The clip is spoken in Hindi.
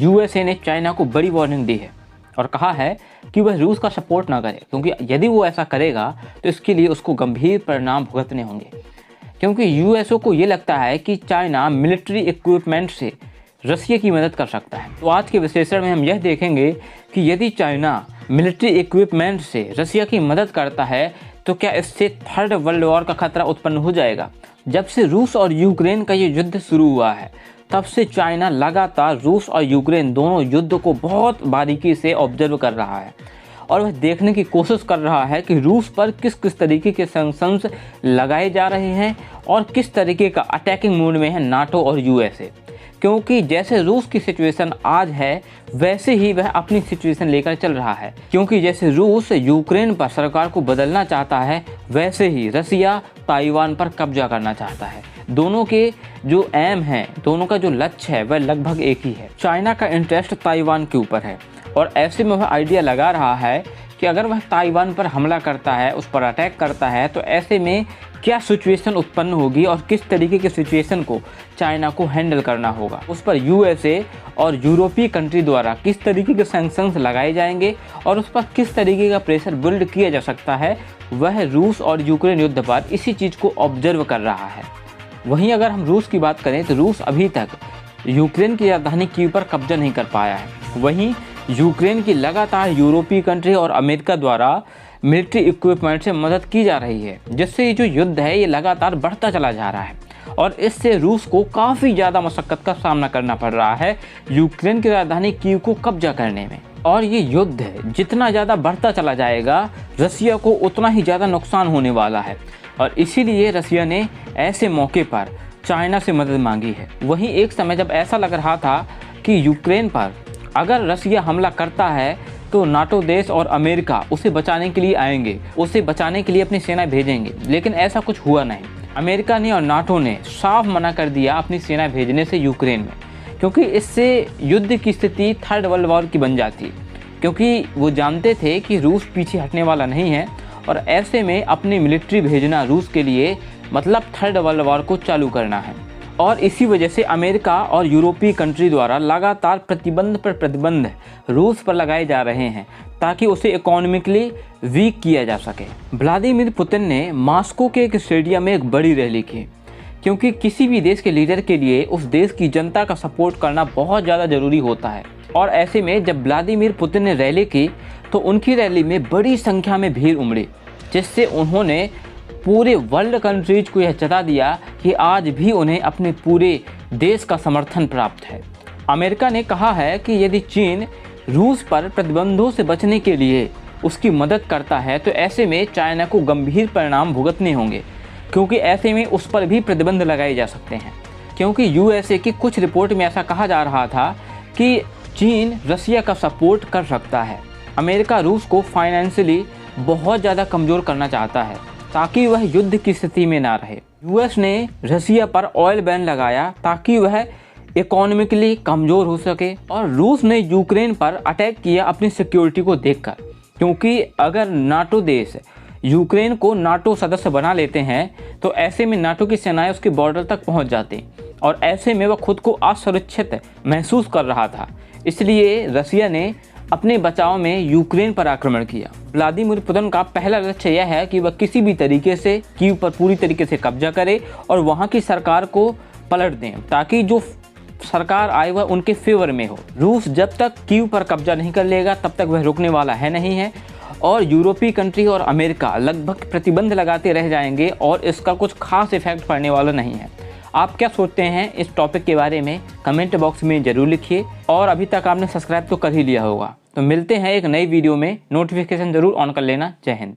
यूएसए ने चाइना को बड़ी वार्निंग दी है और कहा है कि वह रूस का सपोर्ट ना करे, क्योंकि यदि वो ऐसा करेगा तो इसके लिए उसको गंभीर परिणाम भुगतने होंगे। क्योंकि यूएसए को ये लगता है कि चाइना मिलिट्री इक्विपमेंट से रसिया की मदद कर सकता है। तो आज के विश्लेषण में हम यह देखेंगे कि यदि चाइना मिलिट्री इक्विपमेंट से रसिया की मदद करता है तो क्या इससे थर्ड वर्ल्ड वॉर का खतरा उत्पन्न हो जाएगा। जब से रूस और यूक्रेन का ये युद्ध शुरू हुआ है तब से चाइना लगातार रूस और यूक्रेन दोनों युद्ध को बहुत बारीकी से ऑब्जर्व कर रहा है और वह देखने की कोशिश कर रहा है कि रूस पर किस किस तरीके के सैंक्शंस लगाए जा रहे हैं और किस तरीके का अटैकिंग मूड में है नाटो और यूएसए। क्योंकि जैसे रूस की सिचुएशन आज है वैसे ही वह अपनी सिचुएशन लेकर चल रहा है। क्योंकि जैसे रूस यूक्रेन पर सरकार को बदलना चाहता है वैसे ही रसिया ताइवान पर कब्जा करना चाहता है। दोनों के जो एम हैं, दोनों का जो लक्ष्य है वह लगभग एक ही है। चाइना का इंटरेस्ट ताइवान के ऊपर है और ऐसे में वह आइडिया लगा रहा है कि अगर वह ताइवान पर हमला करता है, उस पर अटैक करता है, तो ऐसे में क्या सिचुएशन उत्पन्न होगी और किस तरीके की सिचुएशन को चाइना को हैंडल करना होगा। उस पर यूएसए और यूरोपीय कंट्री द्वारा किस तरीके के सैंक्शंस लगाए जाएंगे और उस पर किस तरीके का प्रेशर बिल्ड किया जा सकता है, वह रूस और यूक्रेन युद्ध पर इसी चीज़ को ऑब्जर्व कर रहा है। वहीं अगर हम रूस की बात करें तो रूस अभी तक यूक्रेन की राजधानी कीव पर कब्जा नहीं कर पाया है। वहीं यूक्रेन की लगातार यूरोपीय कंट्री और अमेरिका द्वारा मिलिट्री इक्विपमेंट से मदद की जा रही है, जिससे ये जो युद्ध है ये लगातार बढ़ता चला जा रहा है और इससे रूस को काफ़ी ज़्यादा मशक्क़त का सामना करना पड़ रहा है यूक्रेन की राजधानी कीव को कब्जा करने में। और ये युद्ध जितना ज़्यादा बढ़ता चला जाएगा रसिया को उतना ही ज़्यादा नुकसान होने वाला है और इसीलिए रसिया ने ऐसे मौके पर चाइना से मदद मांगी है। वहीं एक समय जब ऐसा लग रहा था कि यूक्रेन पर अगर रसिया हमला करता है तो नाटो देश और अमेरिका उसे बचाने के लिए आएंगे, उसे बचाने के लिए अपनी सेना भेजेंगे, लेकिन ऐसा कुछ हुआ नहीं। अमेरिका ने और नाटो ने साफ मना कर दिया अपनी सेना भेजने से यूक्रेन में, क्योंकि इससे युद्ध की स्थिति थर्ड वर्ल्ड वॉर की बन जाती, क्योंकि वो जानते थे कि रूस पीछे हटने वाला नहीं है और ऐसे में अपनी मिलिट्री भेजना रूस के लिए मतलब थर्ड वर्ल्ड वॉर को चालू करना है। और इसी वजह से अमेरिका और यूरोपीय कंट्री द्वारा लगातार प्रतिबंध पर प्रतिबंध रूस पर लगाए जा रहे हैं ताकि उसे इकोनॉमिकली वीक किया जा सके। व्लादिमीर पुतिन ने मॉस्को के एक स्टेडियम में एक बड़ी रैली की, क्योंकि किसी भी देश के लीडर के लिए उस देश की जनता का सपोर्ट करना बहुत ज़्यादा ज़रूरी होता है। और ऐसे में जब व्लादिमीर पुतिन ने रैली की तो उनकी रैली में बड़ी संख्या में भीड़ उमड़ी, जिससे उन्होंने पूरे वर्ल्ड कंट्रीज को यह जता दिया कि आज भी उन्हें अपने पूरे देश का समर्थन प्राप्त है। अमेरिका ने कहा है कि यदि चीन रूस पर प्रतिबंधों से बचने के लिए उसकी मदद करता है तो ऐसे में चाइना को गंभीर परिणाम भुगतने होंगे, क्योंकि ऐसे में उस पर भी प्रतिबंध लगाए जा सकते हैं। क्योंकि यूएसए की कुछ रिपोर्ट में ऐसा कहा जा रहा था कि चीन रसिया का सपोर्ट कर सकता है। अमेरिका रूस को फाइनेंशियली बहुत ज़्यादा कमज़ोर करना चाहता है ताकि वह युद्ध की स्थिति में ना रहे। यूएस ने रसिया पर ऑयल बैन लगाया ताकि वह इकोनॉमिकली कमज़ोर हो सके और रूस ने यूक्रेन पर अटैक किया अपनी सिक्योरिटी को देखकर, क्योंकि अगर नाटो देश यूक्रेन को नाटो सदस्य बना लेते हैं तो ऐसे में नाटो की सेनाएं उसके बॉर्डर तक पहुंच जाती और ऐसे में वह खुद को असुरक्षित महसूस कर रहा था। इसलिए रसिया ने अपने बचाव में यूक्रेन पर आक्रमण किया। व्लादिमीर पुतिन का पहला लक्ष्य यह है कि वह किसी भी तरीके से कीव पर पूरी तरीके से कब्जा करे और वहां की सरकार को पलट दें ताकि जो सरकार आए वह उनके फेवर में हो। रूस जब तक कीव पर कब्जा नहीं कर लेगा तब तक वह रुकने वाला है नहीं है और यूरोपीय कंट्री और अमेरिका लगभग प्रतिबंध लगाते रह जाएंगे और इसका कुछ खास इफेक्ट पड़ने वाला नहीं है। आप क्या सोचते हैं इस टॉपिक के बारे में कमेंट बॉक्स में ज़रूर लिखिए और अभी तक आपने सब्सक्राइब तो कर ही लिया होगा। तो मिलते हैं एक नई वीडियो में, नोटिफिकेशन ज़रूर ऑन कर लेना। जय हिंद।